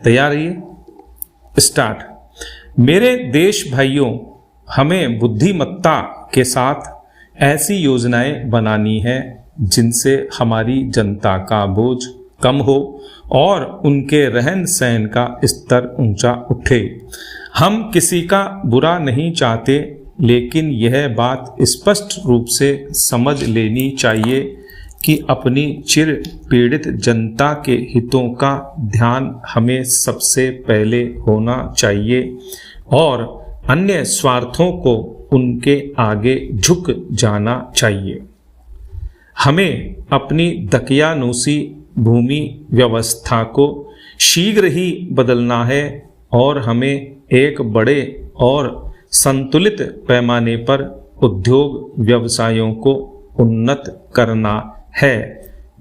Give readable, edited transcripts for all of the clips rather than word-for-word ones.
तैयार रहिए, स्टार्ट। मेरे देश भाइयों, हमें बुद्धिमत्ता के साथ ऐसी योजनाएं बनानी है जिनसे हमारी जनता का बोझ कम हो और उनके रहन सहन का स्तर ऊंचा उठे। हम किसी का बुरा नहीं चाहते, लेकिन यह बात स्पष्ट रूप से समझ लेनी चाहिए कि अपनी चिर पीड़ित जनता के हितों का ध्यान हमें सबसे पहले होना चाहिए और अन्य स्वार्थों को उनके आगे झुक जाना चाहिए। हमें अपनी दकियानूसी भूमि व्यवस्था को शीघ्र ही बदलना है और हमें एक बड़े और संतुलित पैमाने पर उद्योग व्यवसायों को उन्नत करना है,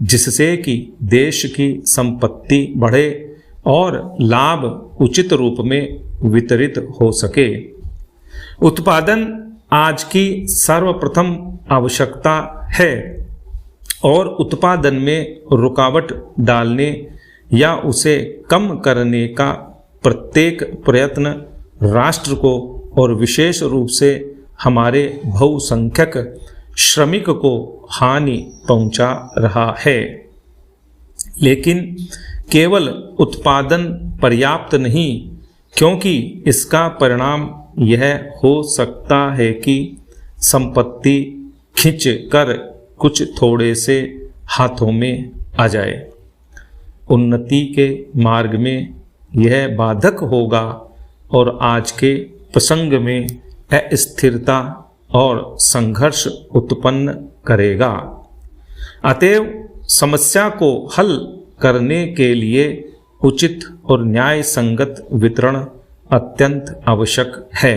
जिससे कि देश की संपत्ति बढ़े और लाभ उचित रूप में वितरित हो सके। उत्पादन आज की सर्वप्रथम आवश्यकता है और उत्पादन में रुकावट डालने या उसे कम करने का प्रत्येक प्रयत्न राष्ट्र को और विशेष रूप से हमारे बहुसंख्यक श्रमिक को हानि पहुंचा रहा है। लेकिन केवल उत्पादन पर्याप्त नहीं, क्योंकि इसका परिणाम यह हो सकता है कि संपत्ति खींच कर कुछ थोड़े से हाथों में आ जाए। उन्नति के मार्ग में यह बाधक होगा और आज के प्रसंग में अस्थिरता और संघर्ष उत्पन्न करेगा। अतएव समस्या को हल करने के लिए उचित और न्याय संगत वितरण अत्यंत आवश्यक है।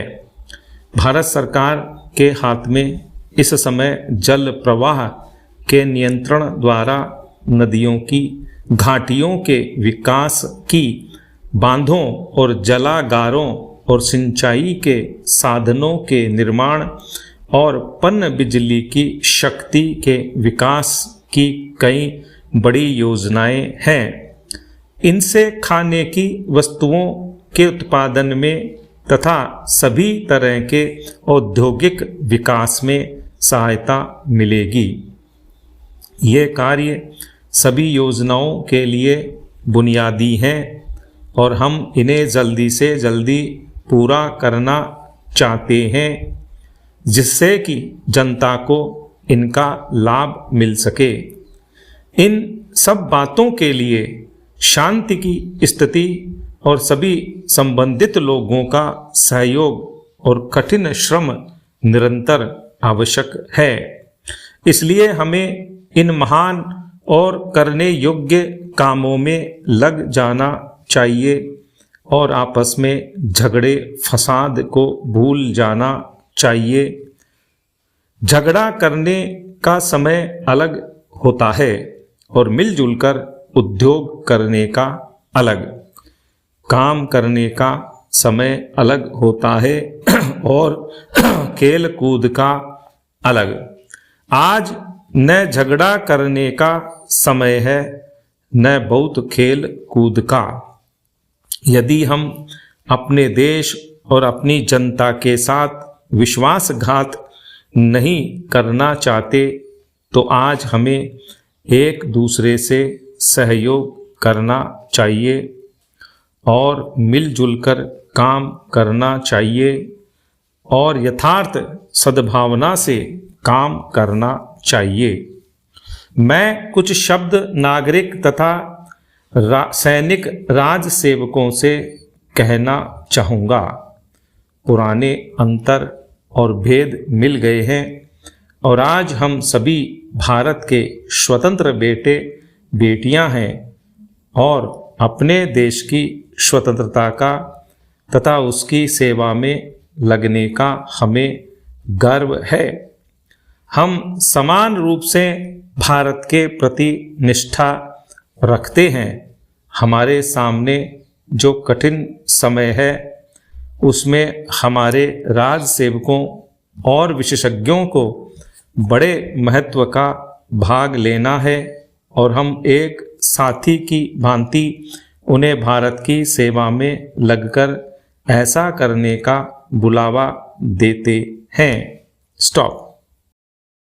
भारत सरकार के हाथ में इस समय जल प्रवाह के नियंत्रण द्वारा नदियों की घाटियों के विकास की, बांधों और जलागारों और सिंचाई के साधनों के निर्माण और पन बिजली की शक्ति के विकास की कई बड़ी योजनाएं हैं। इनसे खाने की वस्तुओं के उत्पादन में तथा सभी तरह के औद्योगिक विकास में सहायता मिलेगी। ये कार्य सभी योजनाओं के लिए बुनियादी हैं और हम इन्हें जल्दी से जल्दी पूरा करना चाहते हैं, जिससे कि जनता को इनका लाभ मिल सके। इन सब बातों के लिए शांति की स्थिति और सभी संबंधित लोगों का सहयोग और कठिन श्रम निरंतर आवश्यक है। इसलिए हमें इन महान और करने योग्य कामों में लग जाना चाहिए और आपस में झगड़े फसाद को भूल जाना चाहिए। झगड़ा करने का समय अलग होता है और मिलजुल कर उद्योग करने का अलग, काम करने का समय अलग होता है और खेल कूद का अलग। आज न झगड़ा करने का समय है, न बहुत खेल कूद का। यदि हम अपने देश और अपनी जनता के साथ विश्वासघात नहीं करना चाहते, तो आज हमें एक दूसरे से सहयोग करना चाहिए और मिलजुल कर काम करना चाहिए और यथार्थ सद्भावना से काम करना चाहिए। मैं कुछ शब्द नागरिक तथा सैनिक राज सेवकों से कहना चाहूँगा। पुराने अंतर और भेद मिल गए हैं और आज हम सभी भारत के स्वतंत्र बेटे बेटियां हैं और अपने देश की स्वतंत्रता का तथा उसकी सेवा में लगने का हमें गर्व है। हम समान रूप से भारत के प्रति निष्ठा रखते हैं। हमारे सामने जो कठिन समय है उसमें हमारे राज सेवकों और विशेषज्ञों को बड़े महत्व का भाग लेना है और हम एक साथी की भांति उन्हें भारत की सेवा में लगकर ऐसा करने का बुलावा देते हैं। स्टॉप।